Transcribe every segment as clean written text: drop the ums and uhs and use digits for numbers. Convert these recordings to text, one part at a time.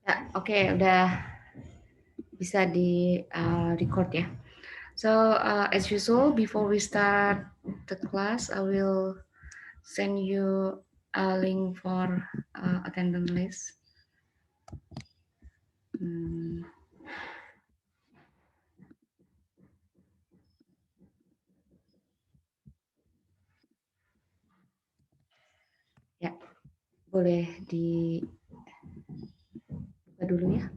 Ya, oke, udah bisa di record ya. So, as usual, before we start the class, I will send you a link for attendance list. Ya, boleh dibuka dulu ya.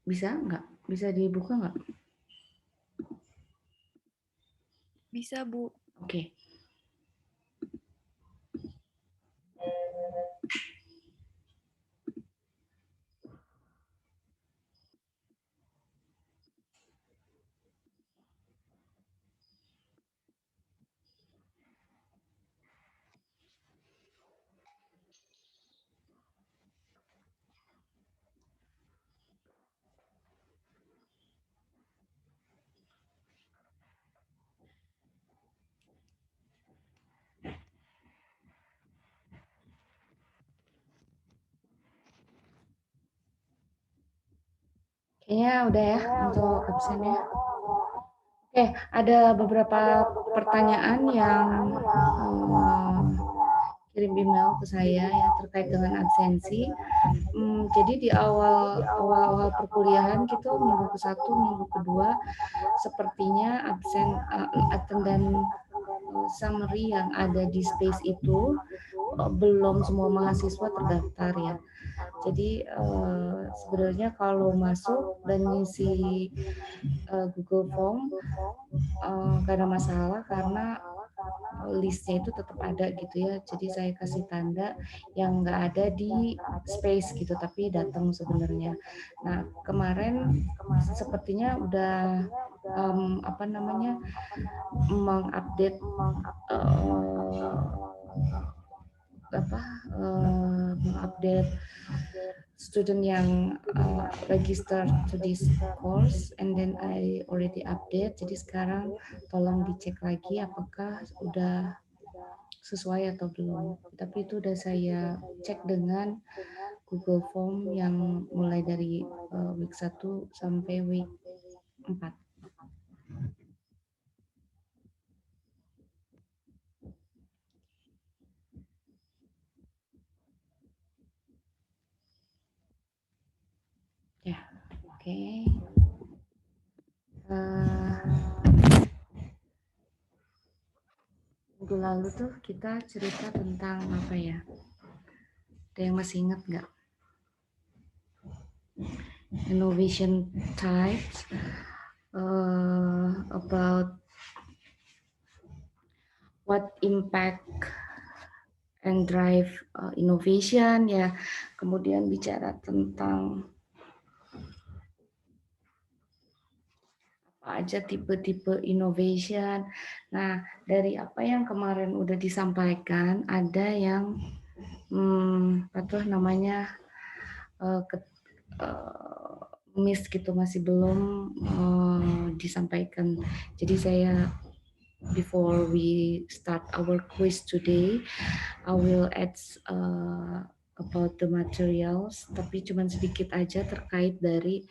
Bisa nggak? Bisa dibuka nggak? Bisa, Bu. Oke. Kayaknya udah ya untuk absennya. Oke, ada beberapa pertanyaan yang kirim email ke saya ya terkait dengan absensi. Jadi di awal perkuliahan kita minggu ke-1, minggu kedua sepertinya attendance summary yang ada di space itu belum semua mahasiswa terdaftar ya. Jadi sebenarnya kalau masuk dan ngisi Google Form gak ada masalah karena listnya itu tetap ada gitu ya. Jadi saya kasih tanda yang nggak ada di space gitu, tapi datang sebenarnya. Nah kemarin sepertinya udah mengupdate mengupdate student yang register to this course, and then I already update. Jadi sekarang tolong dicek lagi apakah udah sesuai atau belum. Tapi itu udah saya cek dengan Google Form yang mulai dari week 1 sampai week 4. Ya, oke. Minggu lalu tuh kita cerita tentang apa ya? Ada yang masih ingat nggak? Innovation types, about what impact and drive innovation ya. Kemudian bicara tentang apa aja tipe-tipe innovation. Nah, dari apa yang kemarin udah disampaikan, ada yang apa tuh namanya miss gitu, masih belum disampaikan. Jadi saya before we start our quiz today, I will add about the materials, tapi cuman sedikit aja terkait dari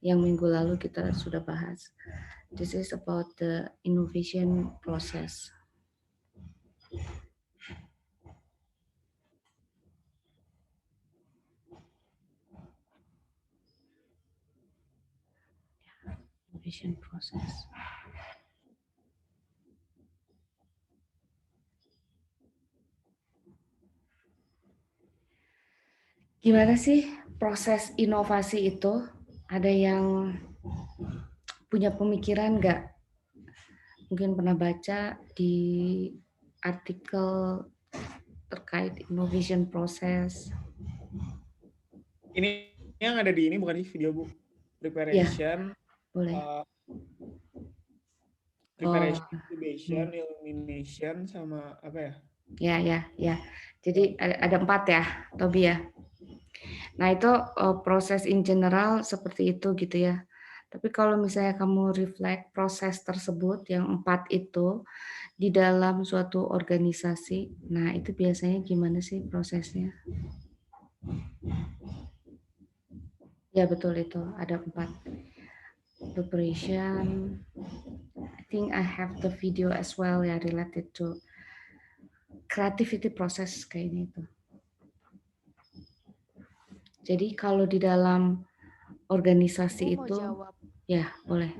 yang minggu lalu kita sudah bahas. This is about the innovation process. Innovation process. Gimana sih proses inovasi itu? Ada yang punya pemikiran nggak? Mungkin pernah baca di artikel terkait innovation process. Ini yang ada di ini bukan di video, Bu. Preparation. Ya, boleh. Preparation, incubation, elimination, sama apa ya? Ya. Jadi ada 4 ya, Tobi ya. Nah itu proses in general seperti itu gitu ya. Tapi kalau misalnya kamu reflect proses tersebut yang 4 itu di dalam suatu organisasi, nah itu biasanya gimana sih prosesnya? Ya betul itu, ada 4. Preparation, I think I have the video as well ya related to creativity process kayaknya itu. Jadi kalau di dalam organisasi Aku mau itu, jawab. ya boleh.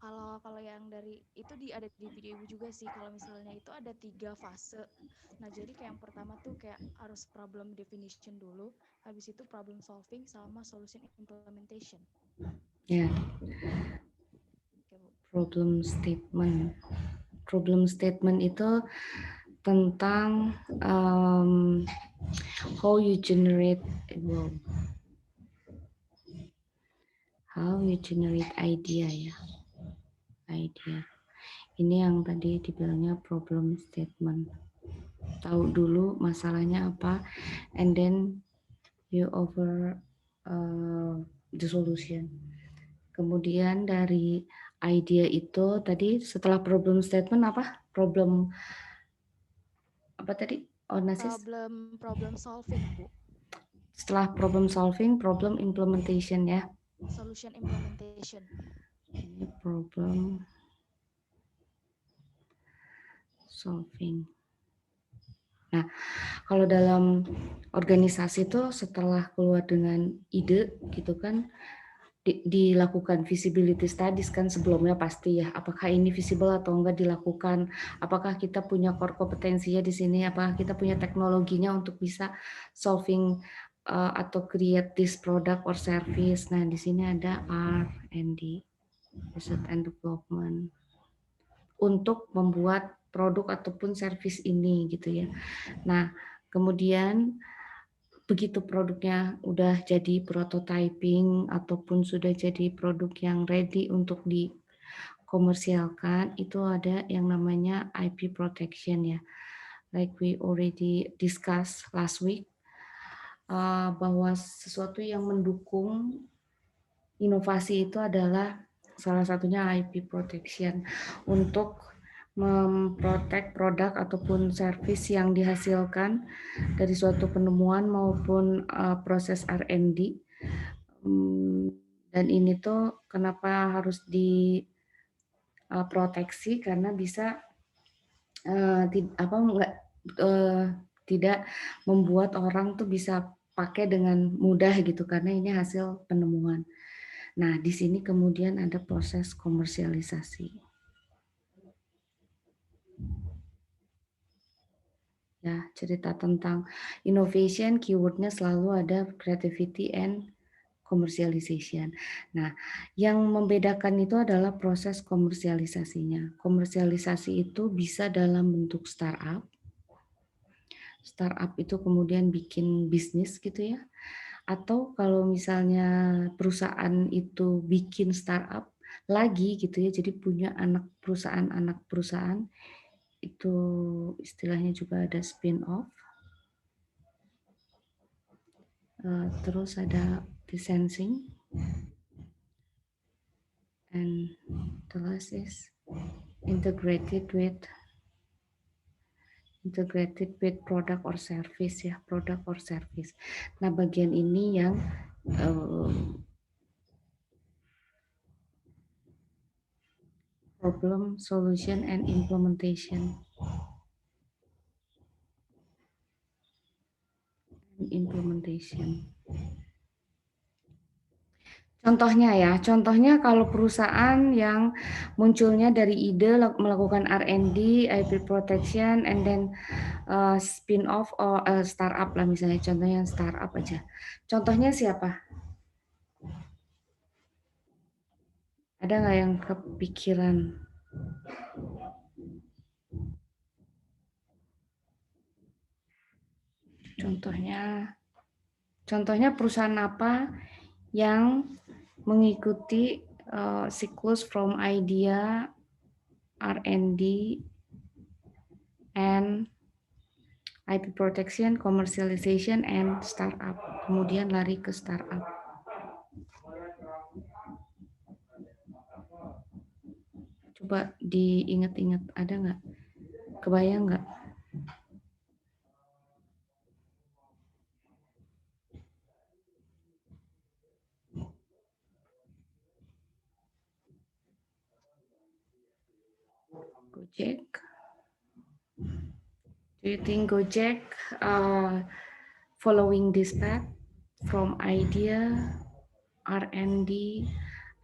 Oh, kalau yang dari itu ada di video ibu juga sih. Kalau misalnya itu ada 3 fase. Nah, jadi kayak yang pertama tuh kayak harus problem definition dulu, habis itu problem solving sama solution implementation. Ya, Oke, Bu. problem statement. Problem statement itu tentang how you generate idea ya. Idea. Ini yang tadi dibilangnya problem statement. Tahu dulu masalahnya apa, and then you offer the solution. Kemudian dari idea itu tadi setelah problem statement apa? Problem apa tadi? Onasis? Problem solving, Bu. Setelah problem solving, problem implementation ya. Solution implementation. Ini problem solving. Nah, kalau dalam organisasi itu setelah keluar dengan ide gitu kan, dilakukan visibility studies kan sebelumnya pasti ya, apakah ini visible atau enggak dilakukan, apakah kita punya core kompetensinya di sini, apakah kita punya teknologinya untuk bisa solving atau create this product or service. Nah, di sini ada R&D, research and development, untuk membuat produk ataupun service ini gitu ya. Nah, kemudian begitu produknya udah jadi prototyping ataupun sudah jadi produk yang ready untuk dikomersialkan, itu ada yang namanya IP protection ya. Like we already discussed last week, bahwa sesuatu yang mendukung inovasi itu adalah salah satunya IP protection untuk memprotek produk ataupun service yang dihasilkan dari suatu penemuan maupun proses R&D. Dan ini tuh kenapa harus diproteksi karena bisa tidak membuat orang tuh bisa pakai dengan mudah gitu karena ini hasil penemuan. Nah, di sini kemudian ada proses komersialisasi. Ya, cerita tentang innovation, keywordnya selalu ada creativity and commercialization. Nah, yang membedakan itu adalah proses komersialisasinya. Komersialisasi itu bisa dalam bentuk startup. Startup itu kemudian bikin bisnis gitu ya. Atau kalau misalnya perusahaan itu bikin startup lagi gitu ya, jadi punya anak perusahaan, itu istilahnya juga ada spin-off. Terus ada licensing, and the last is integrated with product or service ya, product or service. Nah, bagian ini yang problem, solution, and implementation. Contohnya kalau perusahaan yang munculnya dari ide melakukan R&D, IP protection, and then spin off or startup lah misalnya, contohnya startup aja. Contohnya siapa? Ada nggak yang kepikiran? Contohnya perusahaan apa yang mengikuti siklus from idea, R&D, and IP protection, commercialization, and startup. Kemudian lari ke startup. Coba diingat-ingat, ada nggak? Kebayang nggak? Gojek. Do you think Gojek following this path from idea, R&D,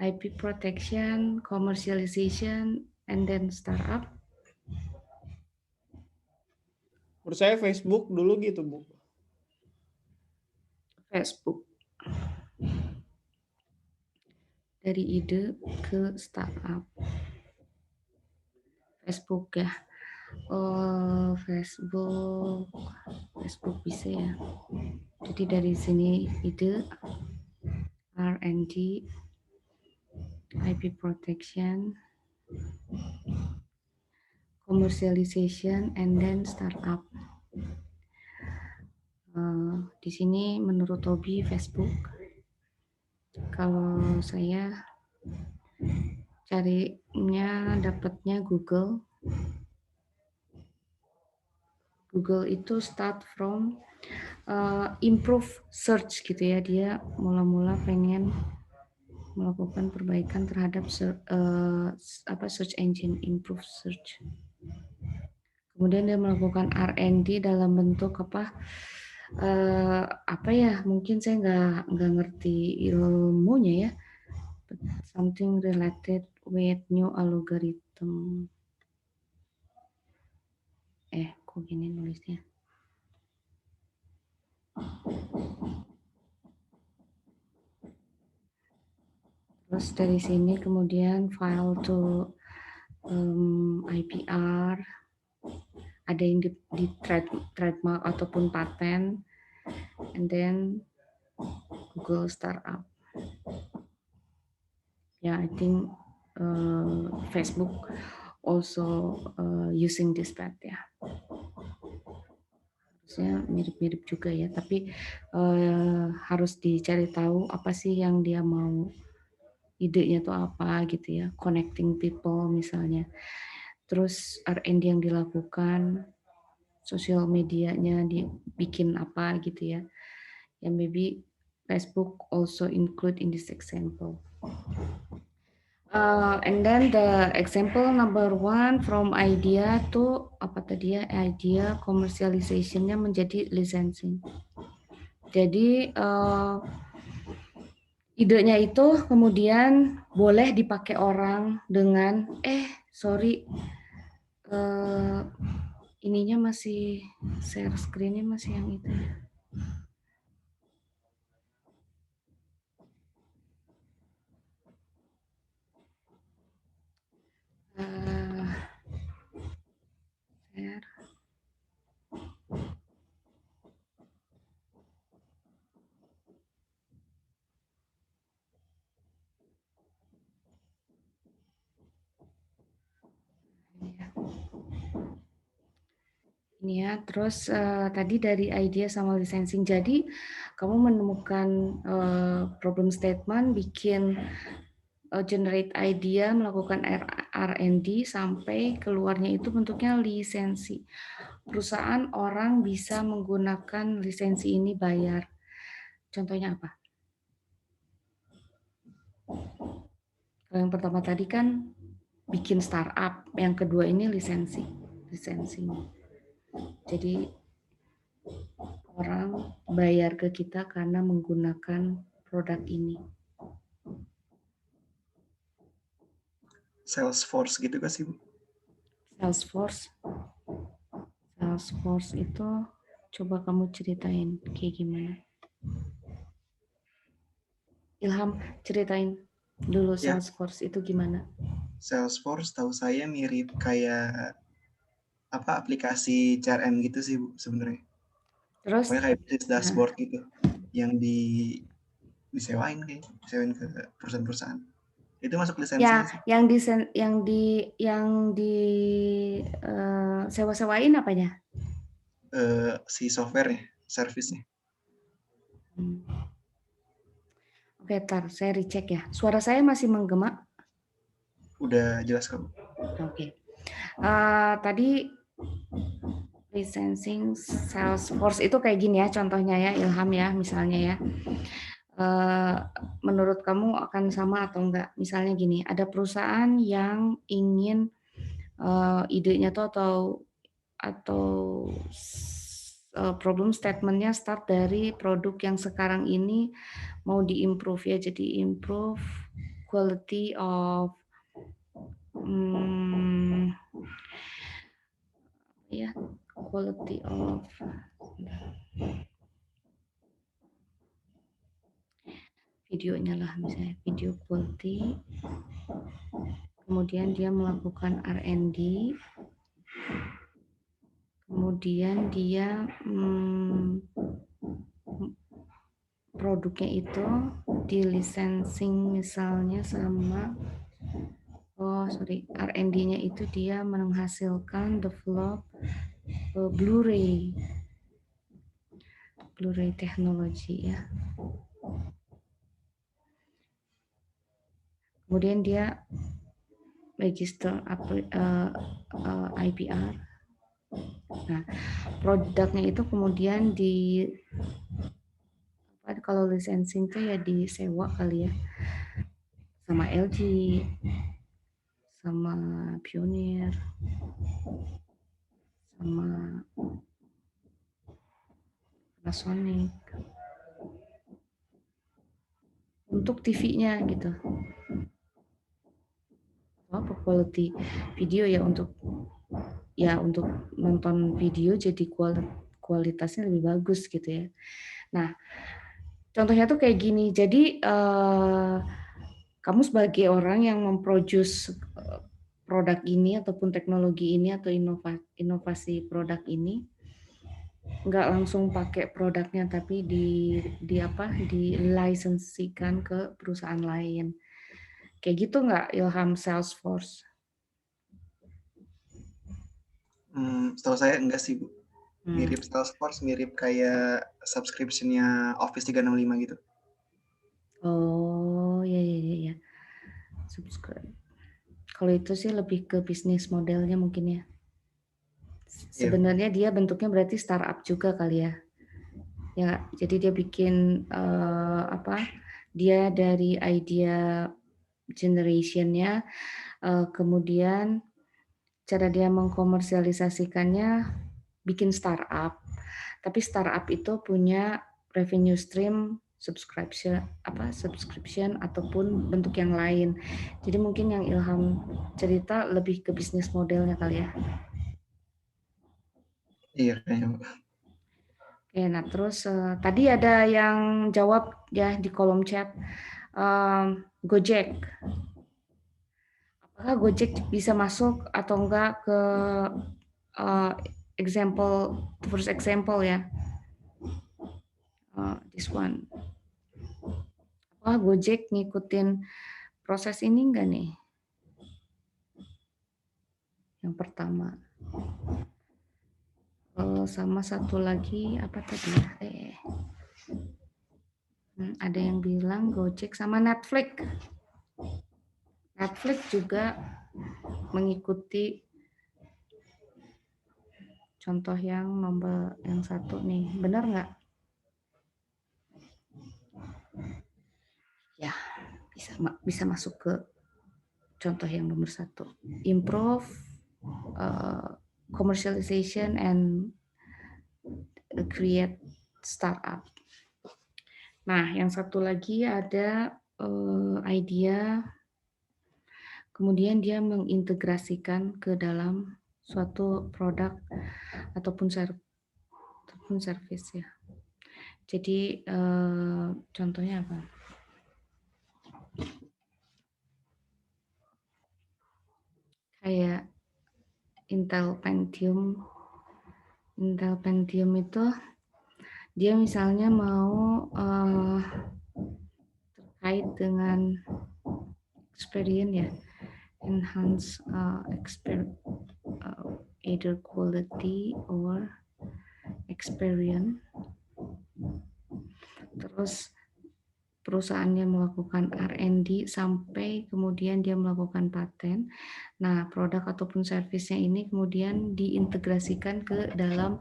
IP protection, commercialization, and then startup? Menurut saya Facebook dulu gitu, Bu. Facebook. Dari ide ke startup. Facebook ya. Oh, Facebook bisa ya. Jadi dari sini ide, R&D, IP protection, commercialization, and then startup. Di sini menurut Toby Facebook. Kalau saya carinya dapatnya Google. Google itu start from improve search gitu ya. Dia mula-mula pengen melakukan perbaikan terhadap search engine, improve search. Kemudian dia melakukan R&D dalam bentuk apa ya? Mungkin saya nggak ngerti ilmunya ya. But something related with new algorithm. Kok gini nulisnya? Terus dari sini kemudian file to IPR, ada yang di trademark ataupun paten, and then Google Startup. Yeah, I think Facebook also using this path ya. Harusnya mirip-mirip juga ya, tapi harus dicari tahu apa sih yang dia mau, idenya tuh apa gitu ya, connecting people misalnya. Terus R&D yang dilakukan, sosial medianya dibikin apa gitu ya. Ya maybe Facebook also include in this example. And then the example number 1 from idea to apa tadi ya, idea commercialization-nya menjadi licensing. Jadi idenya itu kemudian boleh dipakai orang dengan sorry ininya masih share screen-nya masih yang itu ya. Share. Ini ya, terus tadi dari idea sama licensing. Jadi kamu menemukan problem statement, bikin generate idea, melakukan R&D sampai keluarnya itu bentuknya lisensi. Perusahaan orang bisa menggunakan lisensi ini bayar. Contohnya apa? Yang pertama tadi kan bikin startup, yang kedua ini lisensi. Jadi orang bayar ke kita karena menggunakan produk ini. Salesforce gitu kan sih, Bu? Salesforce itu coba kamu ceritain kayak gimana. Ilham, ceritain dulu Ya. Salesforce itu gimana? Salesforce tahu saya mirip kayak aplikasi CRM gitu sih, Bu, sebenarnya. Terus Pokoknya kayak business dashboard gitu yang disewain ke perusahaan-perusahaan. Itu masuk lisensinya sih. Yang di sewa-sewain apanya? Si software-nya, service-nya. Oke, tar saya recheck ya. Suara saya masih menggema? Udah jelas kok. Oke. Tadi licensing Salesforce itu kayak gini ya contohnya ya Ilham ya misalnya ya. Menurut kamu akan sama atau enggak? Misalnya gini, ada perusahaan yang ingin idenya tuh atau problem statementnya start dari produk yang sekarang ini mau diimprove ya, jadi improve quality of quality of videonya lah, misalnya video quality, kemudian dia melakukan R&D, kemudian dia produknya itu di licensing misalnya sama R&D-nya itu dia menghasilkan develop Blu-ray teknologi ya. Kemudian dia register IPR. Nah, produknya itu kemudian kalau licensing itu ya disewa kali ya, sama LG, sama Pioneer, sama Panasonic untuk TV-nya gitu. Apa quality video ya untuk nonton video jadi kualitasnya lebih bagus gitu ya. Nah, contohnya tuh kayak gini. Jadi kamu sebagai orang yang memproduce produk ini ataupun teknologi ini atau inovasi produk ini, nggak langsung pakai produknya tapi dilisensikan ke perusahaan lain. Kayak gitu nggak Ilham Salesforce? Setahu saya enggak sih Bu. Mirip Salesforce, mirip kayak subscription-nya Office 365 gitu. Oh ya. Subscribe. Kalau itu sih lebih ke bisnis modelnya mungkin ya. Sebenarnya dia bentuknya berarti startup juga kali ya. Ya, jadi dia bikin dia dari idea generation-nya, kemudian cara dia mengkomersialisasikannya bikin startup. Tapi startup itu punya revenue stream subscription ataupun bentuk yang lain. Jadi mungkin yang Ilham cerita lebih ke bisnis modelnya kali ya. Iya kayaknya Bu. Oke, nah terus tadi ada yang jawab ya di kolom chat, Gojek. Apakah Gojek bisa masuk atau enggak ke first example ya, this one. Apakah Gojek ngikutin proses ini enggak nih? Yang pertama. Sama satu lagi apa tadi ya? Ada yang bilang Gojek sama Netflix. Netflix juga mengikuti contoh yang nomor yang satu nih. Benar nggak? Ya, bisa masuk ke contoh yang nomor satu. Improve commercialization and create startup. Nah, yang satu lagi ada idea, kemudian dia mengintegrasikan ke dalam suatu produk ataupun service ya. Jadi contohnya apa? Kayak Intel Pentium itu dia misalnya mau terkait dengan experience ya, enhance either quality or experience. Terus perusahaannya melakukan R&D sampai kemudian dia melakukan paten. Nah, produk ataupun servisnya ini kemudian diintegrasikan ke dalam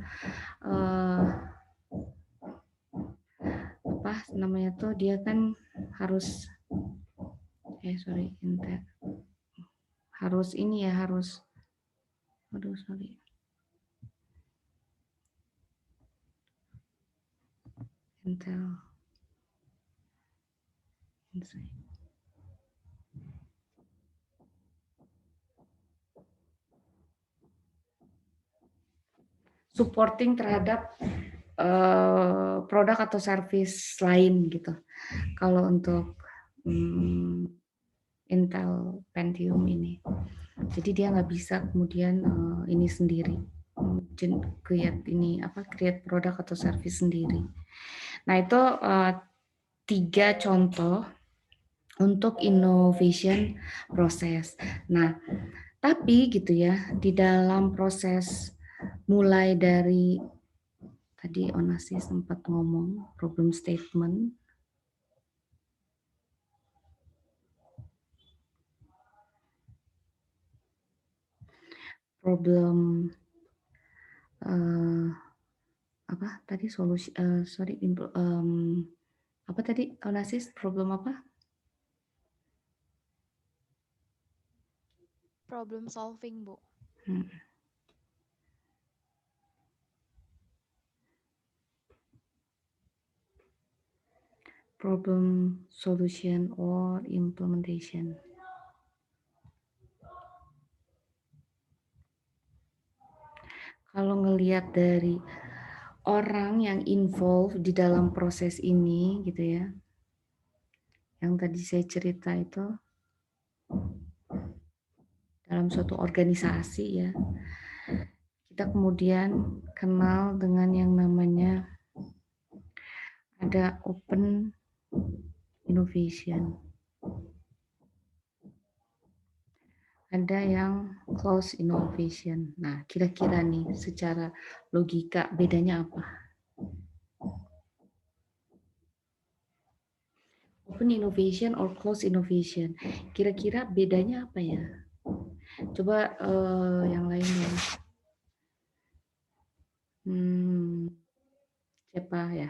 apa namanya tuh, dia kan harus harus ini ya, harus Intel Inside. Supporting terhadap produk atau service lain gitu. Kalau untuk Intel Pentium ini, jadi dia nggak bisa kemudian ini sendiri, create produk atau service sendiri. Nah itu 3 contoh untuk innovation proses. Nah tapi gitu ya, di dalam proses mulai dari tadi Onasi sempat ngomong problem statement, problem apa tadi solusi apa tadi Onasi, problem apa? Problem solving, Bu. Problem solution or implementation. Kalau ngelihat dari orang yang involved di dalam proses ini gitu ya, yang tadi saya cerita itu dalam suatu organisasi ya, kita kemudian kenal dengan yang namanya ada open innovation, ada yang closed innovation. Nah, kira-kira nih secara logika bedanya apa? Open innovation or closed innovation, kira-kira bedanya apa ya? Coba yang lain ya. Siapa ya?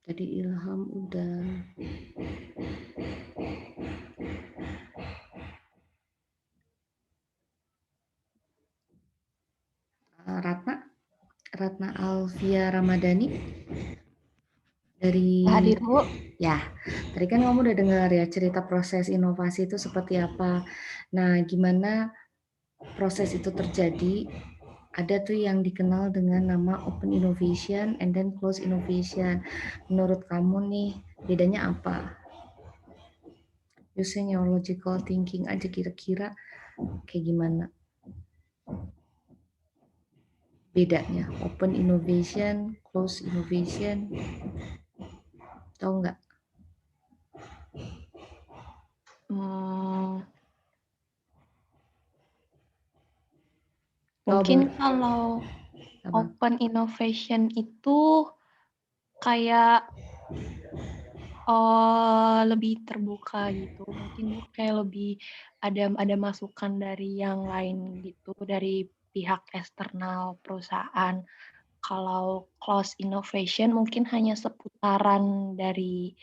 Tadi Ilham udah. Ratna Alfia Ramadhani dari hadir, Bu. Ya, tadi kan kamu udah dengar ya cerita proses inovasi itu seperti apa. Nah, gimana proses itu terjadi? Ada tuh yang dikenal dengan nama open innovation and then closed innovation. Menurut kamu nih, bedanya apa? Using your logical thinking aja, kira-kira kayak gimana bedanya open innovation, closed innovation, tahu nggak? Mungkin kalau open innovation itu kayak lebih terbuka gitu, mungkin kayak lebih ada masukan dari yang lain gitu, dari pihak eksternal perusahaan. Kalau closed innovation mungkin hanya seputaran dari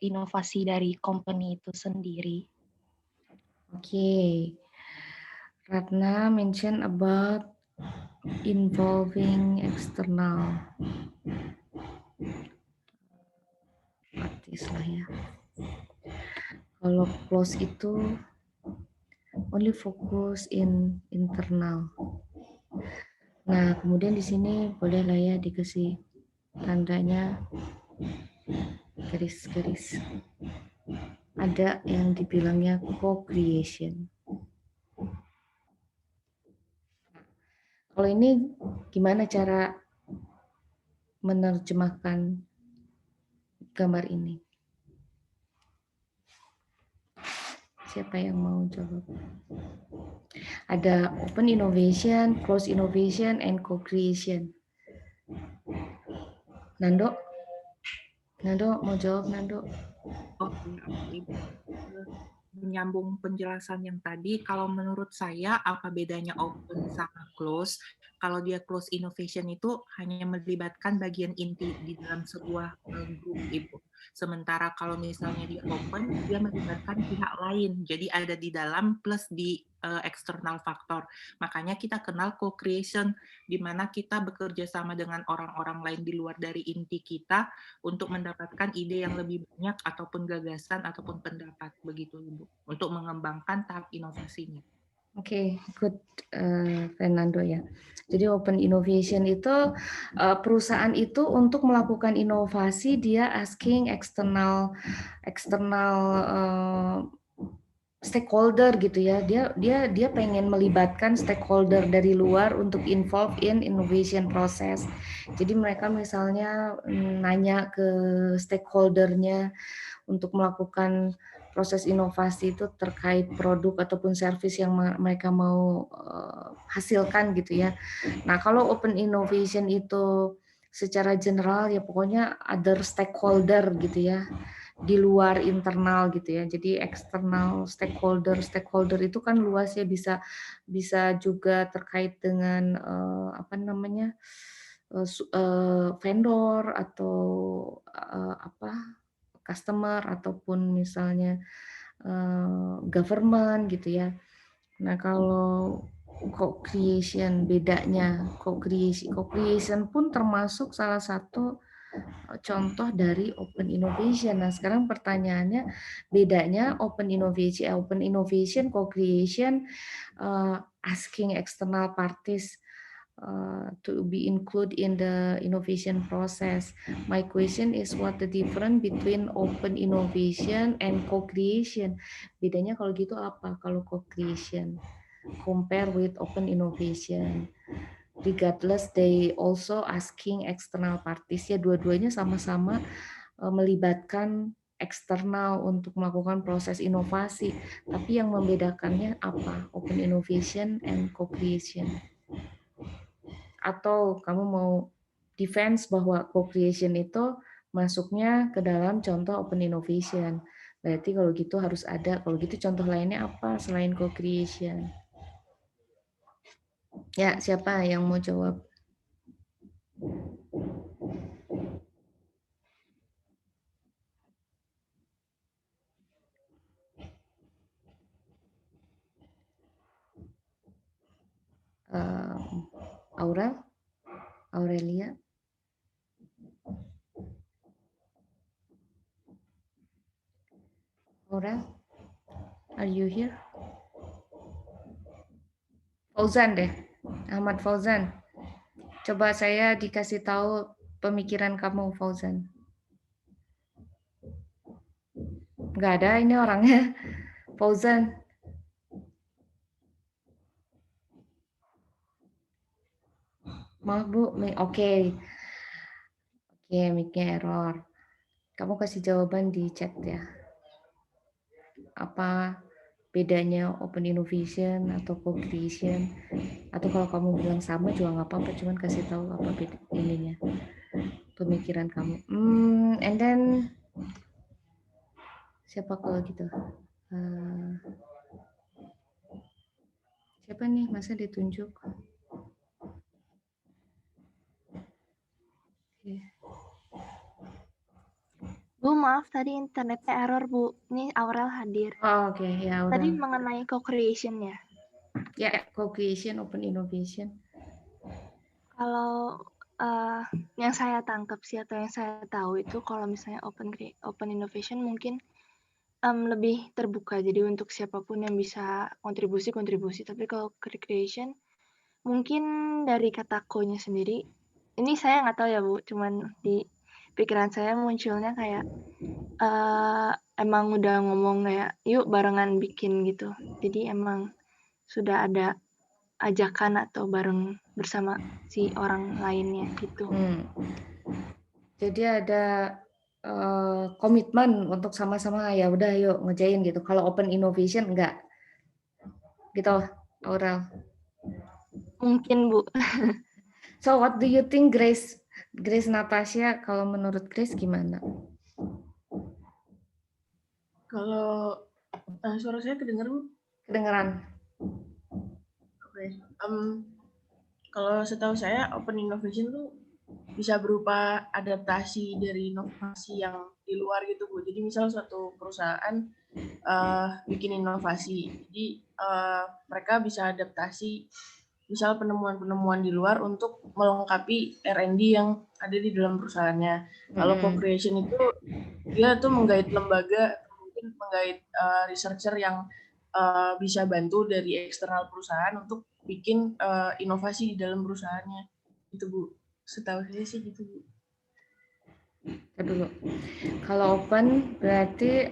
inovasi dari company itu sendiri. Okay. Ratna mention about involving external parties lah ya. Kalau close itu only focus in internal. Nah, kemudian di sini boleh lah ya dikasih tandanya garis-garis. Ada yang dibilangnya co-creation. Kalau ini gimana cara menerjemahkan gambar ini? Siapa yang mau jawab? Ada open innovation, closed innovation, and co-creation. Nando mau jawab Nando? Oke, Ibu. Menyambung penjelasan yang tadi, kalau menurut saya apa bedanya open sama close? Kalau dia close innovation itu hanya melibatkan bagian inti di dalam sebuah grup, Ibu. Sementara kalau misalnya dia open, dia melibatkan pihak lain. Jadi ada di dalam plus di external faktor. Makanya kita kenal co-creation, di mana kita bekerja sama dengan orang-orang lain di luar dari inti kita untuk mendapatkan ide yang lebih banyak ataupun gagasan ataupun pendapat, begitu Ibu, untuk mengembangkan tahap inovasinya. Oke, good Fernando ya. Jadi open innovation itu perusahaan itu untuk melakukan inovasi dia asking external stakeholder gitu ya. Dia pengen melibatkan stakeholder dari luar untuk involve in innovation process. Jadi mereka misalnya nanya ke stakeholdernya untuk melakukan proses inovasi itu terkait produk ataupun service yang mereka mau hasilkan gitu ya. Nah, kalau open innovation itu secara general ya pokoknya other stakeholder gitu ya, di luar internal gitu ya. Jadi eksternal stakeholder itu kan luas ya, bisa juga terkait dengan vendor atau customer ataupun misalnya government gitu ya. Nah, kalau co-creation bedanya, co-creation pun termasuk salah satu contoh dari open innovation. Nah, sekarang pertanyaannya bedanya open innovation, co-creation, asking external parties to be included in the innovation process. My question is what the difference between open innovation and co-creation? Bedanya kalau gitu apa kalau co-creation compare with open innovation? Regardless they also asking external parties ya, dua-duanya sama-sama melibatkan eksternal untuk melakukan proses inovasi. Tapi yang membedakannya apa? Open innovation and co-creation. Atau kamu mau defense bahwa co-creation itu masuknya ke dalam contoh open innovation. Berarti kalau gitu harus ada. Kalau gitu contoh lainnya apa selain co-creation? Ya, siapa yang mau jawab? Aurelia? Aurel? Are you here? Fauzan deh, Ahmad Fauzan. Coba saya dikasih tahu pemikiran kamu, Fauzan. Nggak ada ini orangnya. Fauzan. Maaf Bu, oke, mic-nya error. Kamu kasih jawaban di chat ya. Apa bedanya open innovation atau co-creation? Atau kalau kamu bilang sama juga nggak apa-apa, cuman kasih tahu apa beda ininya, pemikiran kamu. And then siapa kalau gitu? Siapa nih? Masa ditunjuk? Bu, maaf tadi internetnya error, Bu. Ini Aurel hadir. Oh, oke. Ya, Aurel. Tadi mengenai co-creation ya? Ya, co-creation, open innovation. Kalau yang saya tangkap sih atau yang saya tahu itu kalau misalnya open innovation mungkin lebih terbuka. Jadi untuk siapapun yang bisa kontribusi. Tapi kalau co-creation mungkin dari kata co-nya sendiri. Ini saya nggak tahu ya, Bu. Cuman di pikiran saya munculnya kayak emang udah ngomong kayak yuk barengan bikin gitu. Jadi emang sudah ada ajakan atau bareng bersama si orang lainnya gitu. Jadi ada komitmen untuk sama-sama ya udah yuk ngerjain gitu. Kalau open innovation enggak. Gitu, Aurel. Mungkin Bu. So what do you think, Grace? Grace Natasha, kalau menurut Grace gimana? Kalau suara saya kedengaran? Kedengeran. Oke. Kalau setahu saya open innovation tuh bisa berupa adaptasi dari inovasi yang di luar gitu Bu. Jadi misal suatu perusahaan bikin inovasi, jadi mereka bisa adaptasi misal penemuan-penemuan di luar untuk melengkapi R&D yang ada di dalam perusahaannya. Kalau co-creation itu dia tuh menggait lembaga, mungkin menggait researcher yang bisa bantu dari eksternal perusahaan untuk bikin inovasi di dalam perusahaannya. Itu Bu, setahu saya sih gitu Bu. Dulu. Kalau open berarti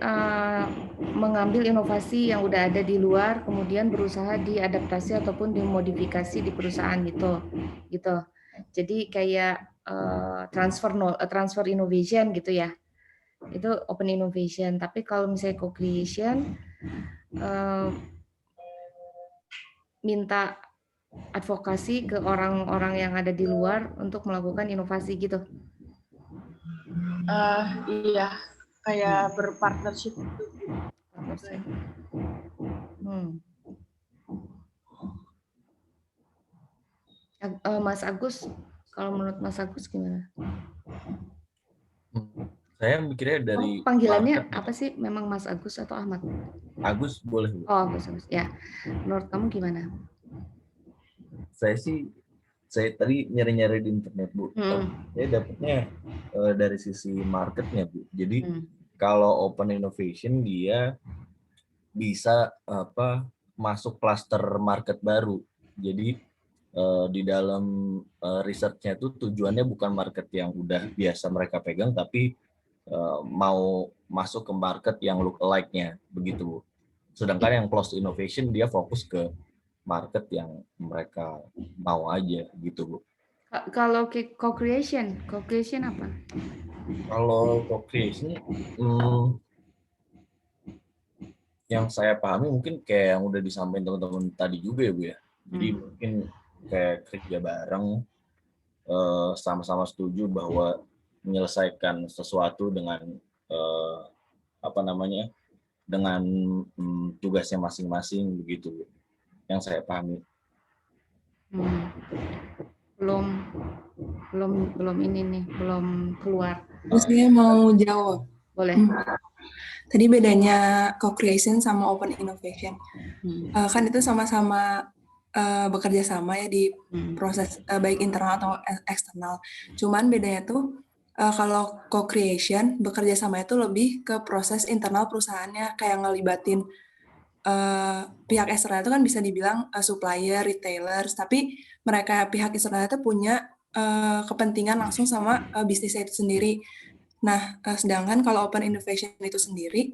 mengambil inovasi yang udah ada di luar, kemudian berusaha diadaptasi ataupun dimodifikasi di perusahaan gitu. Jadi kayak transfer innovation gitu ya. Itu open innovation. Tapi kalau misalnya co-creation, minta advokasi ke orang-orang yang ada di luar untuk melakukan inovasi gitu. Iya, kayak berpartnership gitu. Mas Agus, kalau menurut Mas Agus gimana? Saya mikirnya dari panggilannya market. Apa sih? Memang Mas Agus atau Ahmad? Agus boleh. Oh, Agus. Ya. Menurut kamu gimana? Saya tadi nyari-nyari di internet, Bu. Saya dapatnya dari sisi marketnya, Bu. Jadi kalau open innovation dia bisa masuk cluster market baru. Jadi di dalam risetnya itu tujuannya bukan market yang udah biasa mereka pegang, tapi mau masuk ke market yang look alike-nya, begitu Bu. Sedangkan yang closed innovation dia fokus ke market yang mereka mau aja gitu Bu. Kalau co-creation apa? Kalau co-creation yang saya pahami mungkin kayak yang udah disampaikan teman-teman tadi juga ya Bu ya. Jadi mungkin kayak kerja bareng, sama-sama setuju bahwa menyelesaikan sesuatu dengan dengan tugasnya masing-masing begitu Bu. Yang saya pahami. Belum ini nih, belum keluar. Saya mau jawab. Boleh. Tadi bedanya co-creation sama open innovation. Kan itu sama-sama bekerja sama ya di proses baik internal atau eksternal. Cuman bedanya tuh kalau co-creation bekerja sama itu lebih ke proses internal perusahaannya, kayak ngelibatin pihak eksternal itu kan bisa dibilang supplier, retailers, tapi mereka pihak eksternal itu punya kepentingan langsung sama bisnisnya itu sendiri. Nah, sedangkan kalau open innovation itu sendiri,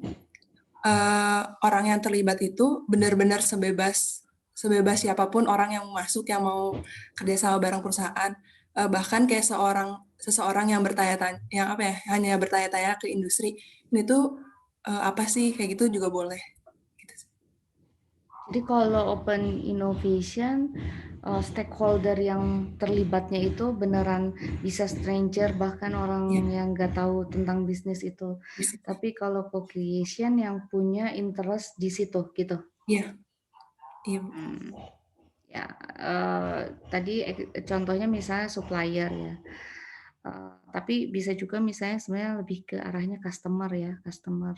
orang yang terlibat itu benar-benar sebebas siapapun orang yang masuk, yang mau kerjasama bareng perusahaan. Bahkan kayak seseorang yang bertanya-tanya, hanya bertanya-tanya ke industri, ini tuh apa sih, kayak gitu juga boleh. Jadi kalau open innovation, stakeholder yang terlibatnya itu beneran bisa stranger, bahkan orang yang nggak tahu tentang bisnis itu. Tapi kalau co-creation yang punya interest di situ gitu. Iya. Ya, tadi contohnya misalnya supplier ya. Tapi bisa juga misalnya sebenarnya lebih ke arahnya customer ya, customer.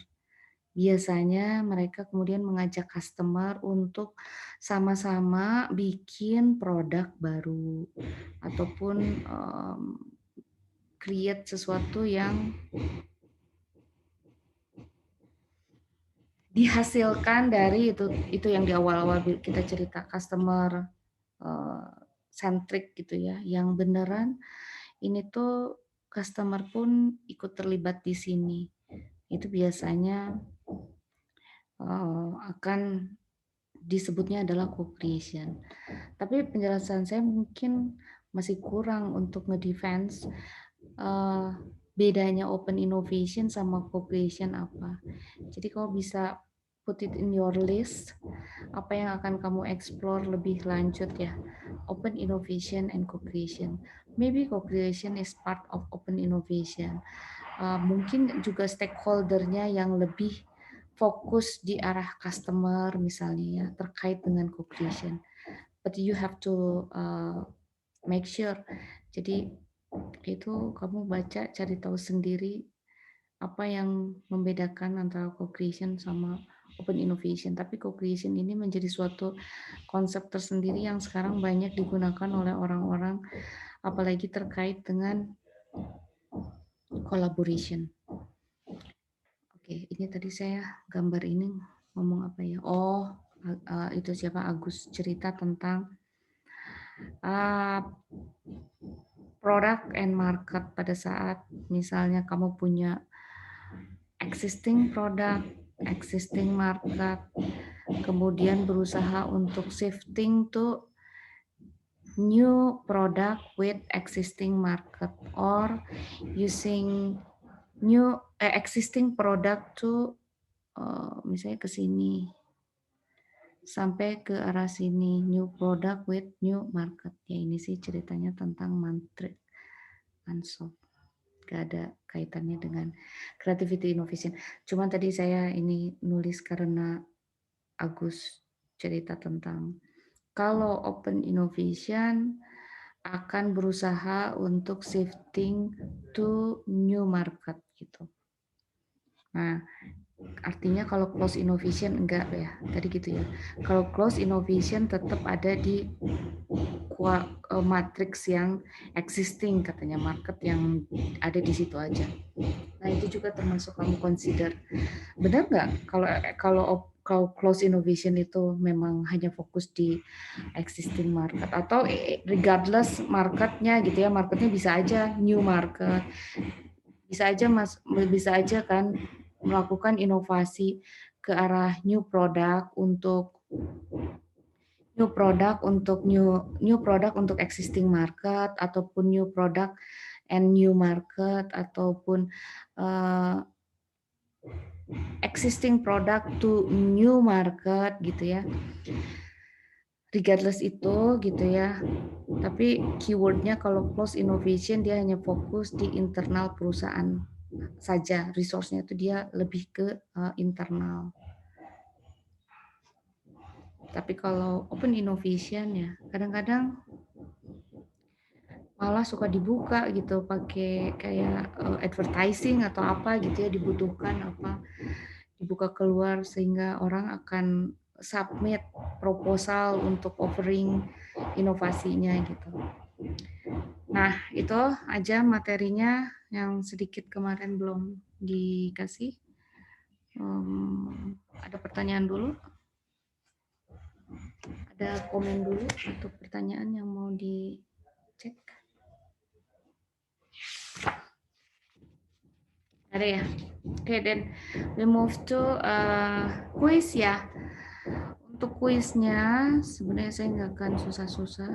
Biasanya mereka kemudian mengajak customer untuk sama-sama bikin produk baru ataupun create sesuatu yang dihasilkan dari itu yang di awal-awal kita cerita, customer centric gitu ya, yang beneran ini tuh customer pun ikut terlibat di sini. Itu biasanya akan disebutnya adalah co-creation. Tapi penjelasan saya mungkin masih kurang untuk ngedefense bedanya open innovation sama co-creation apa. Jadi kalau bisa put it in your list. Apa yang akan kamu explore lebih lanjut ya? Open innovation and co-creation. Maybe co-creation is part of open innovation. Mungkin juga stakeholder-nya yang lebih fokus di arah customer misalnya ya, terkait dengan co-creation. But you have to make sure. Jadi itu kamu baca, cari tahu sendiri apa yang membedakan antara co-creation sama open innovation. Tapi co-creation ini menjadi suatu konsep tersendiri yang sekarang banyak digunakan oleh orang-orang, apalagi terkait dengan collaboration. Oke, ini tadi saya gambar ini ngomong apa ya? Oh, itu siapa? Agus cerita tentang product and market pada saat misalnya kamu punya existing product, existing market, kemudian berusaha untuk shifting to new product with existing market, or using new existing product to misalnya ke sini sampai ke arah sini, new product with new market. Ya ini sih ceritanya tentang Mantrix Unsolved. Gak ada kaitannya dengan creativity innovation. Cuman tadi saya ini nulis karena Agus cerita tentang kalau open innovation akan berusaha untuk shifting to new market gitu. Nah, artinya kalau close innovation enggak ya, tadi gitu ya. Kalau close innovation tetap ada di matrix yang existing, katanya market yang ada di situ aja. Nah itu juga termasuk kamu consider. Benar nggak kalau close innovation itu memang hanya fokus di existing market, atau regardless marketnya gitu ya, marketnya bisa aja new market, bisa aja kan melakukan inovasi ke arah new product untuk new product untuk existing market, ataupun new product and new market, ataupun existing product to new market gitu ya. Regardless itu gitu ya. Tapi keywordnya kalau close innovation dia hanya fokus di internal perusahaan saja, resource-nya itu dia lebih ke internal. Tapi kalau open innovation ya kadang-kadang malah suka dibuka gitu pakai kayak advertising atau apa gitu ya, dibutuhkan apa, dibuka keluar sehingga orang akan submit proposal untuk offering inovasinya gitu. Nah itu aja materinya yang sedikit kemarin belum dikasih. Ada pertanyaan dulu? Ada komen dulu atau pertanyaan yang mau dicek? Ada ya? Oke, then we move to quiz ya. Untuk kuisnya sebenarnya saya nggak akan susah-susah.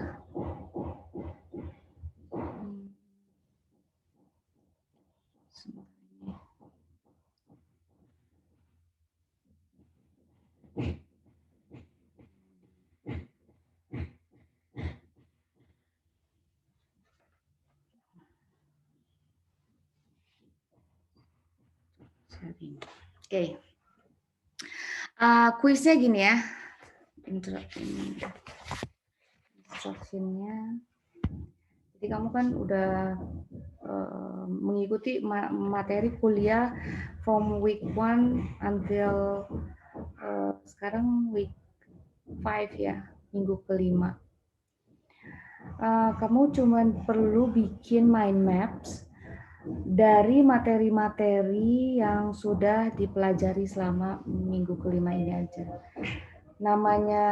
Oke. Kuisnya gini ya. Instruction-nya. Jadi kamu kan udah mengikuti materi kuliah from week 1 until sekarang week 5 ya, minggu kelima. Kamu cuman perlu bikin mind maps dari materi-materi yang sudah dipelajari selama minggu kelima ini aja. Namanya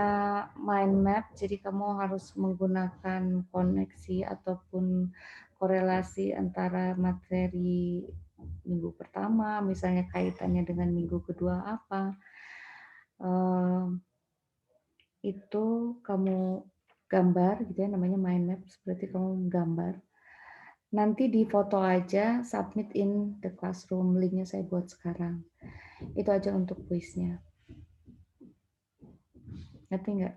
mind map, jadi kamu harus menggunakan koneksi ataupun korelasi antara materi minggu pertama, misalnya kaitannya dengan minggu kedua apa. Itu kamu gambar gitu ya, namanya mind map, seperti kamu gambar. Nanti di foto aja, submit in the classroom, linknya saya buat sekarang. Itu aja untuk kuisnya. Ngerti nggak?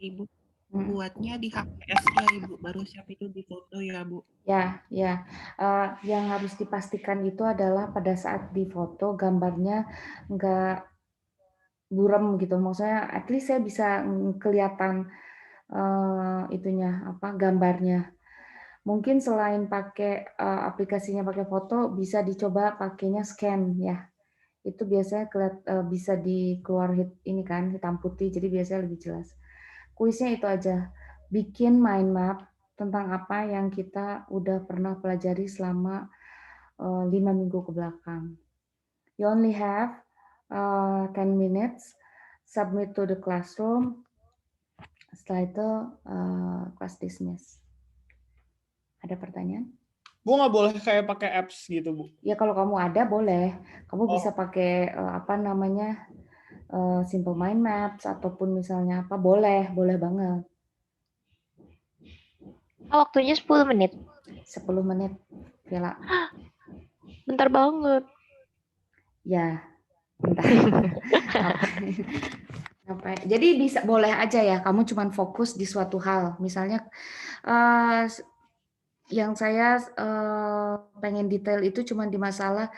Ibu buatnya di HPS ya Ibu, baru siap itu di foto ya Bu. Ya, ya. Yang harus dipastikan itu adalah pada saat difoto gambarnya nggak buram gitu. Maksudnya at least saya bisa kelihatan itunya apa gambarnya. Mungkin selain pakai aplikasinya pakai foto, bisa dicoba pakainya scan ya. Itu biasanya bisa dikeluar ini kan hitam putih, jadi biasanya lebih jelas. Kuisnya itu aja. Bikin mind map tentang apa yang kita udah pernah pelajari selama 5 minggu ke belakang. You only have 10 minutes. Submit to the classroom. Setelah itu class dismiss. Ada pertanyaan? Bu nggak boleh kayak pakai apps gitu Bu? Ya kalau kamu ada boleh. Kamu bisa pakai apa namanya simple mind maps ataupun misalnya apa boleh banget. Waktunya 10 menit. 10 menit, Vela. Bentar banget. Ya, bentar. Jadi bisa boleh aja ya. Kamu cuman fokus di suatu hal. Misalnya yang saya pengen detail itu cuma di masalah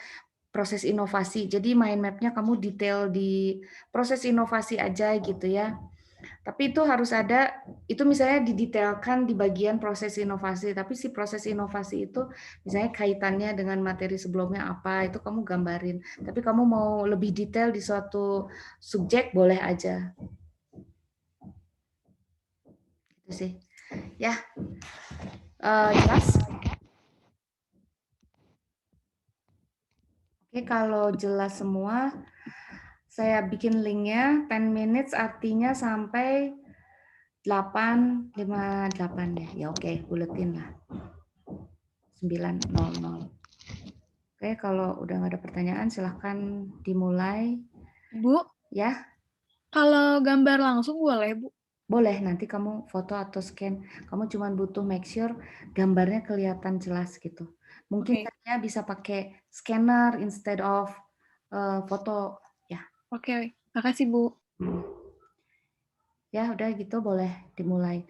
proses inovasi. Jadi mind map-nya kamu detail di proses inovasi aja gitu ya. Tapi itu harus ada, itu misalnya didetailkan di bagian proses inovasi. Tapi si proses inovasi itu misalnya kaitannya dengan materi sebelumnya apa, itu kamu gambarin. Tapi kamu mau lebih detail di suatu subjek, boleh aja. Itu sih. Ya, jelas? Oke, kalau jelas semua, saya bikin linknya 10 minutes artinya sampai 8.58 ya. Ya oke, buletin lah. 9.00. Oke, kalau udah nggak ada pertanyaan silahkan dimulai. Bu? Ya? Kalau gambar langsung boleh, Bu? Boleh, nanti kamu foto atau scan. Kamu cuma butuh make sure gambarnya kelihatan jelas gitu. Mungkin saya bisa pakai scanner instead of foto. Ya. Oke, makasih Bu. Ya udah gitu boleh dimulai.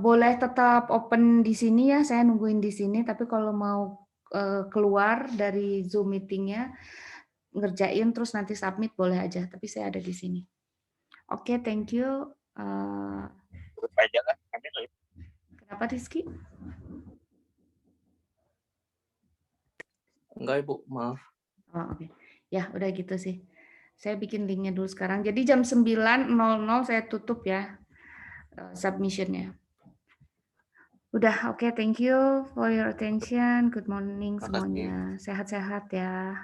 Boleh tetap open di sini ya, saya nungguin di sini. Tapi kalau mau keluar dari Zoom meetingnya, ngerjain terus nanti submit boleh aja. Tapi saya ada di sini. Oke, thank you. Kenapa Rizky? Enggak Ibu, maaf. Oh, oke. Ya udah gitu sih. Saya bikin linknya dulu sekarang. Jadi jam 9.00 saya tutup ya submissionnya. Udah, oke, thank you for your attention. Good morning semuanya. Sehat-sehat ya.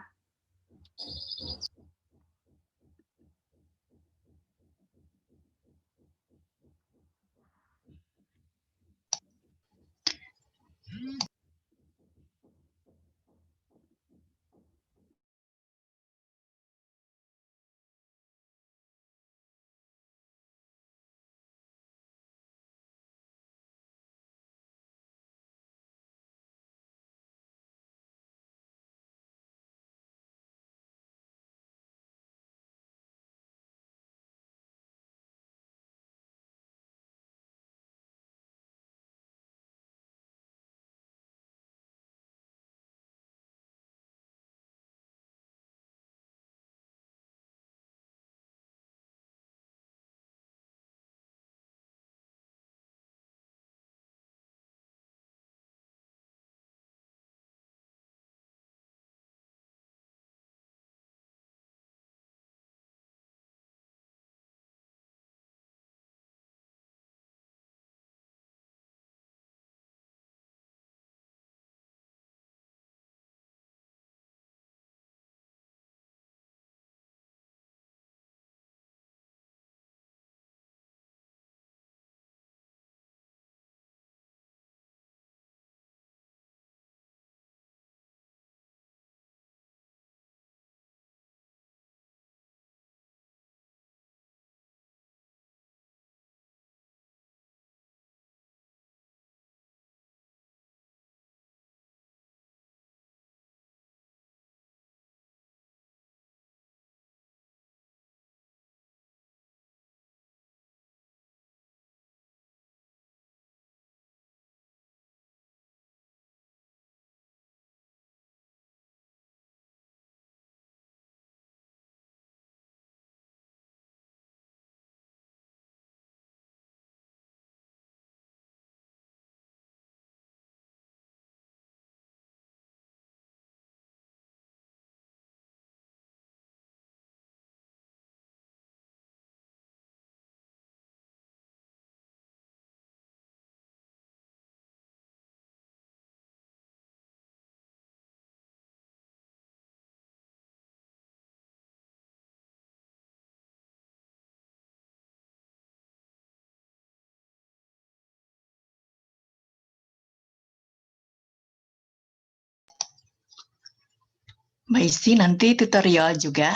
Mbak Isti nanti tutorial juga.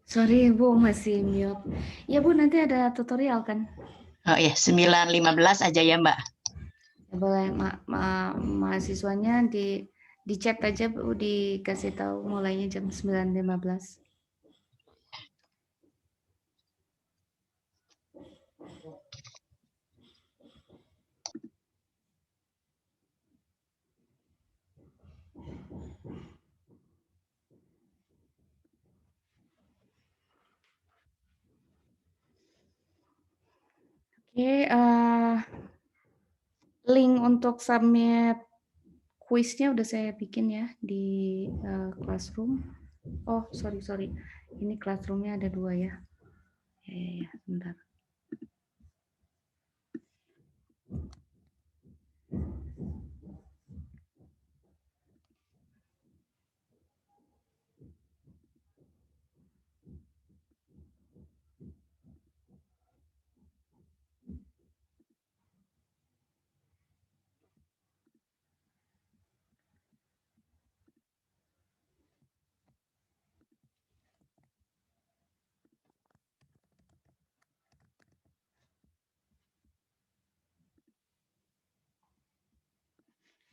Sorry Bu, masih mute. Ya Bu, nanti ada tutorial kan? Oh ya, 9.15 aja ya Mbak. Ya, boleh, mahasiswanya di chat aja Bu, dikasih tahu mulainya jam 9.15. Oke, link untuk submit kuisnya udah saya bikin ya di Classroom. Oh, sorry. Ini Classroomnya ada 2 ya. Ya, bentar.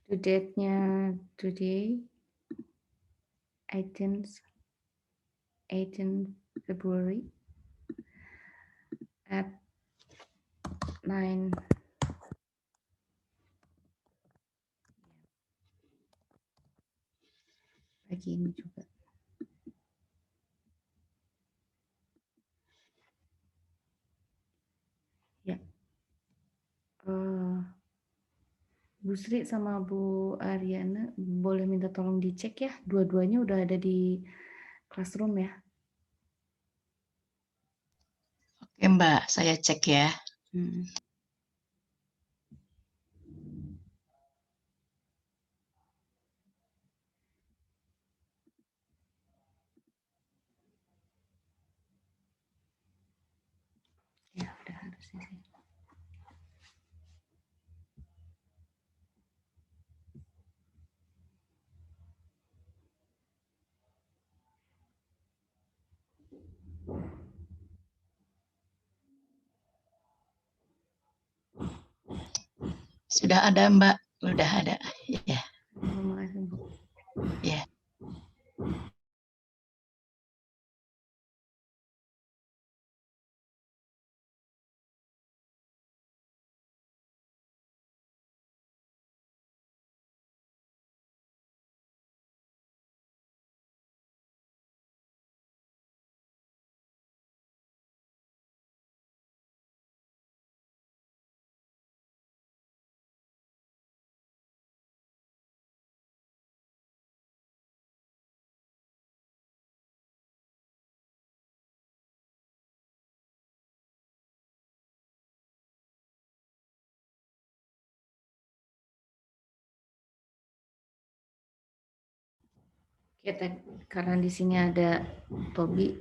Due date-nya today 18 February at 9 pagi ini juga. Ya. Bu Sri sama Bu Ariana boleh minta tolong dicek ya, dua-duanya udah ada di Classroom ya. Oke Mbak, saya cek ya. Ya, udah harusnya sih. Sudah ada Mbak, udah ada. Ya. Terima kasih Bu. Ya. Karena di sini ada Tobi,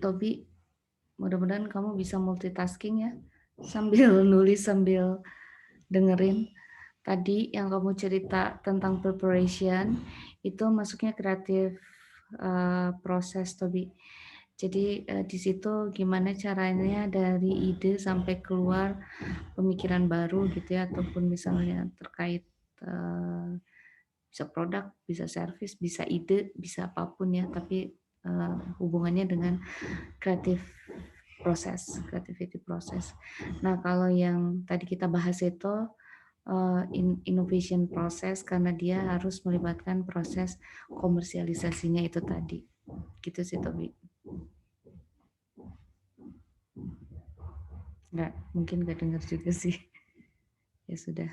mudah-mudahan kamu bisa multitasking ya, sambil nulis sambil dengerin. Tadi yang kamu cerita tentang preparation itu masuknya kreatif proses Tobi. Jadi di situ gimana caranya dari ide sampai keluar pemikiran baru gitu ya, ataupun misalnya terkait bisa produk, bisa service, bisa ide, bisa apapun ya, tapi hubungannya dengan creativity proses. Nah, kalau yang tadi kita bahas itu innovation process, karena dia harus melibatkan proses komersialisasinya itu tadi. Gitu sih, Tobi. Mungkin nggak dengar juga sih. Ya sudah.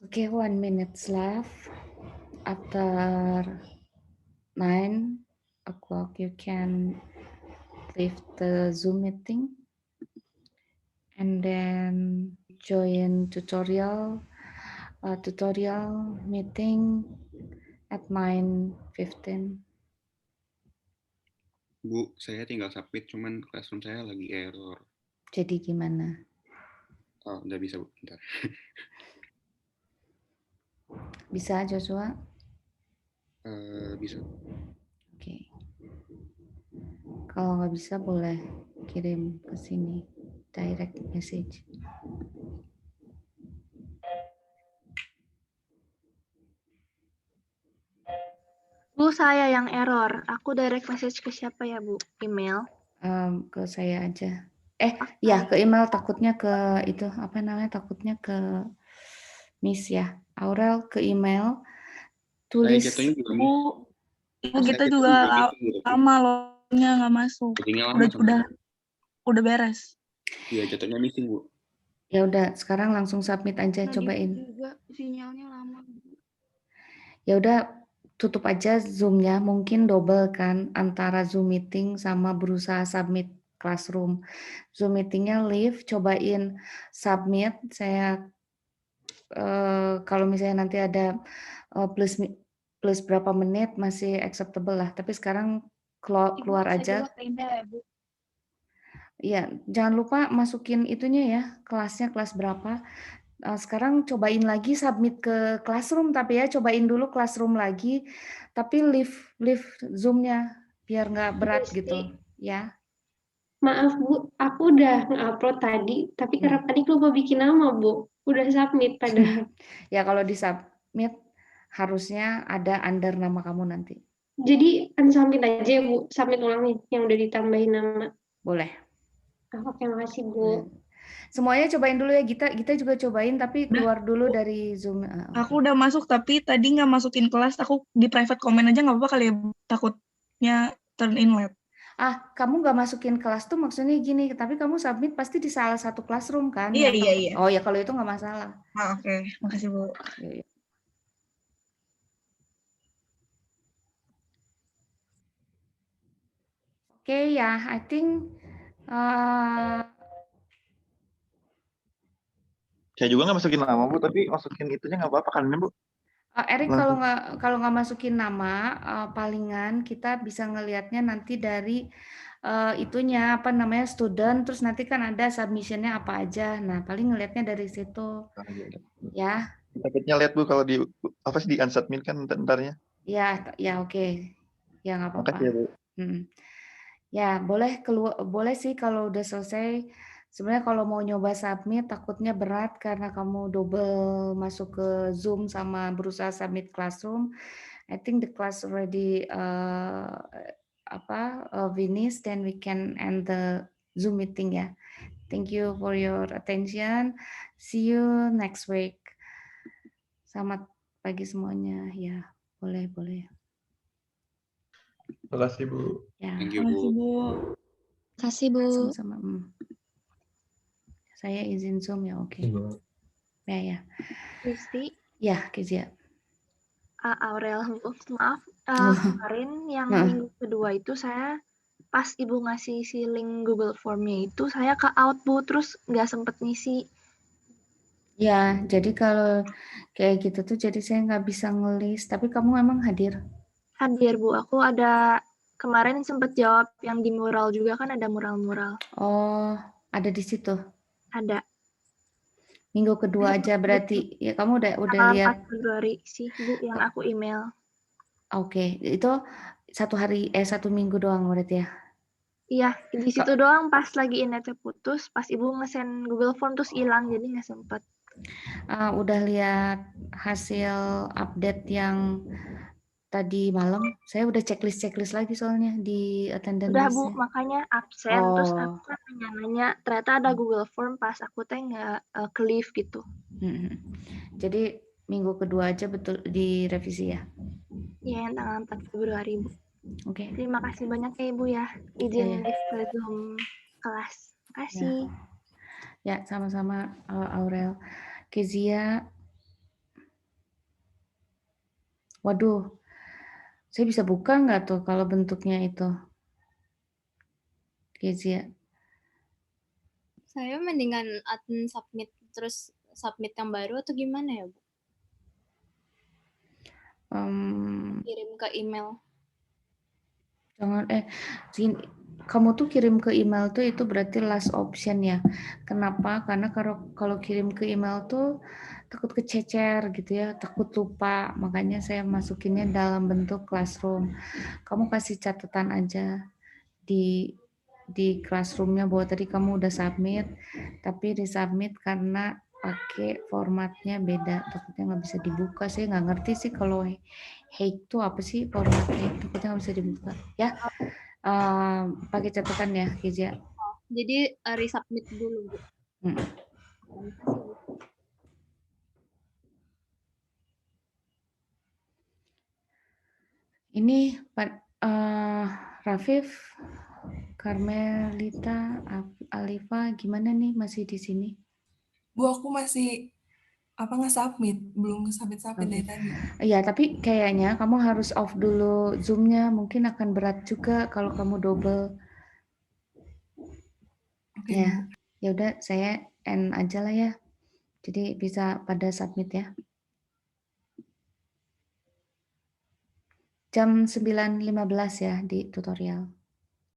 Okay, 1 minute left. After 9 o'clock, you can leave the Zoom meeting and then join tutorial meeting at 9:15. Bu, saya tinggal submit, cuman classroom saya lagi error. Jadi gimana? Oh, nggak bisa, Bu. Bentar. Bisa, Joshua? Bisa. Oke. Kalau nggak bisa, boleh kirim ke sini, direct message. Bu, saya yang error. Aku direct message ke siapa ya, Bu? Email? Ke saya aja. Ya ke email, takutnya ke itu apa namanya? Takutnya ke Miss ya. Aurel ke email. Tulis. Bu, kita juga lama loh-nya nggak masuk. Udah beres. Iya, jatuhnya missing, Bu. Ya udah, sekarang langsung submit aja, cobain. Juga sinyalnya lama. Ya udah, tutup aja Zoom-nya, mungkin double kan antara Zoom meeting sama berusaha submit classroom. Zoom meeting-nya leave, cobain submit. Saya kalau misalnya nanti ada plus berapa menit masih acceptable lah. Tapi sekarang keluar aja. Iya, jangan lupa masukin itunya ya, kelasnya kelas berapa. Sekarang cobain lagi submit ke classroom, tapi ya cobain dulu classroom lagi, tapi leave Zoom-nya biar nggak berat gitu ya. Maaf Bu, aku udah nge-upload tadi, tapi karena tadi lupa bikin nama Bu, udah submit padahal. Ya kalau di submit harusnya ada under nama kamu nanti. Jadi unsubmit aja ya Bu, submit ulang nih yang udah ditambahin nama. Boleh. Oke, makasih Bu. Semuanya cobain dulu ya, Gita juga cobain, tapi keluar dulu dari Zoom. Aku udah masuk, tapi tadi nggak masukin kelas, aku di private comment aja nggak apa-apa kali ya, takutnya turn in late. Kamu nggak masukin kelas tuh maksudnya gini, tapi kamu submit pasti di salah satu classroom kan? Iya. Oh ya, kalau itu nggak masalah. Oke. Makasih Bu. Oke ya, I think saya juga nggak masukin nama Bu, tapi masukin itunya nggak apa-apa kan Bu? Erik kalau nggak masukin nama, palingan kita bisa ngelihatnya nanti dari itunya apa namanya student, terus nanti kan ada submissionnya apa aja. Nah paling ngelihatnya dari situ, ya. Takutnya lihat Bu kalau di apa sih di unsubmit kan ntarnya. Ya oke. Ya nggak apa-apa. Makasih ya Bu. Ya boleh sih kalau udah selesai. Sebenarnya kalau mau nyoba submit takutnya berat karena kamu double masuk ke Zoom sama berusaha submit classroom. I think the class already finished, then we can end the Zoom meeting ya. Thank you for your attention. See you next week. Selamat pagi semuanya. Ya, boleh. Terima kasih Bu. Ya. Thank you Bu. Kasih Bu. Sama-sama. Saya izin Zoom ya, oke. Ya. Kristi. Ya, Kezia. Aurel, maaf. Kemarin yang minggu kedua itu saya pas Ibu ngasih si link Google Form-nya itu saya ke out Bu, terus nggak sempet ngisi. Ya, jadi kalau kayak gitu tuh jadi saya nggak bisa ngelis. Tapi kamu memang hadir? Hadir Bu, aku ada kemarin sempet jawab yang di mural juga kan ada mural-mural. Oh, ada di situ? Ada. Minggu kedua aja berarti ya kamu udah lihat. 4 Februari sih Bu yang aku email. Oke, itu satu minggu doang berarti ya? Iya, di situ doang pas lagi internetnya putus, pas Ibu nge-send Google Form terus hilang jadi nggak sempet. Udah lihat hasil update yang tadi malam? Saya udah checklist lagi soalnya di attendance Udah list. Bu, makanya absen. Terus aku kan nanya-nanya, ternyata ada Google Form pas aku teh nggak ke leave gitu. Jadi minggu kedua aja betul direvisi ya? Iya, yang tanggal 4 Februari Bu. Oke. Terima kasih banyak ya Ibu ya, izin ke Zoom kelas. Makasih. Ya, sama-sama Aurel. Kezia, Waduh, saya bisa buka nggak tuh kalau bentuknya itu? Kezia. Saya mendingan admin submit terus submit yang baru atau gimana ya, Bu? Kirim ke email. Jangan kamu tuh kirim ke email tuh itu berarti last option ya. Kenapa? Karena kalau kirim ke email tuh takut kececer gitu ya, takut lupa. Makanya saya masukinnya dalam bentuk classroom. Kamu kasih catatan aja di classroomnya bahwa tadi kamu udah submit, tapi resubmit karena pakai formatnya beda, takutnya nggak bisa dibuka. Saya nggak ngerti sih kalau hake itu apa sih formatnya, takutnya nggak bisa dibuka ya. Pakai catatan ya Kezia. Jadi resubmit dulu, Bu. Ini Rafif, Carmelita, Alifa, gimana nih, masih di sini? Bu, aku masih nge-submit, belum nge-submit dari tadi. Iya, tapi kayaknya kamu harus off dulu Zoom-nya, mungkin akan berat juga kalau kamu double. Oke, Ya, ya udah saya end aja lah ya. Jadi bisa pada submit ya. Jam 9.15 ya di tutorial.